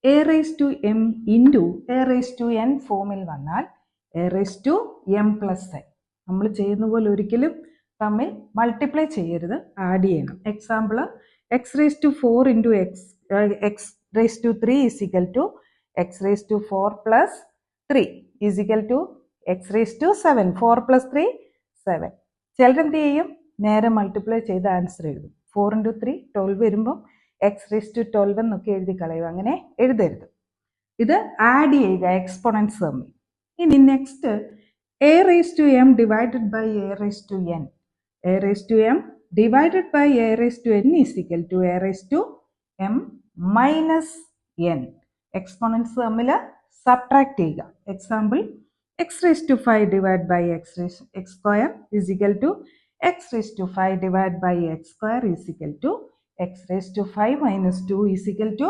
A raise to m into a raise to n ഫോമിൽ വന്നാൽ a raise to m plus n. നമ്മൾ ചെയ്യുന്ന പോലെ ഒരിക്കലും തമ്മിൽ മൾട്ടിപ്ലൈ ചെയ്യരുത്, ആഡ് ചെയ്യണം. Example, x raise to 4 into x raise to 3 is equal to x raise to 4 plus 3 is equal to x raise to 7. 4 plus 3 7. ചിലരെന്ത് ചെയ്യും, നേരെ മൾട്ടിപ്ലൈ ചെയ്ത് ആൻസർ എഴുതും. 4 ഇൻറ്റു 3 12 വരുമ്പം എക്സ് റേസ് ടു 12 എന്നൊക്കെ എഴുതി കളയും. അങ്ങനെ എഴുതരുത്. ഇത് ആഡ് ചെയ്യുക എക്സ്പോണൻസ് തമ്മിൽ. ഇനി next, a raise to m divided by a raise to n. A raise to m divided by a raise to n is equal to a raise to m minus n. Exponents തമ്മിൽ subtract ചെയ്യുക. Example, x raise to 5 divide by x square is equal to x raise to 5 divide by x square is equal to x raise to 5 minus 2 is equal to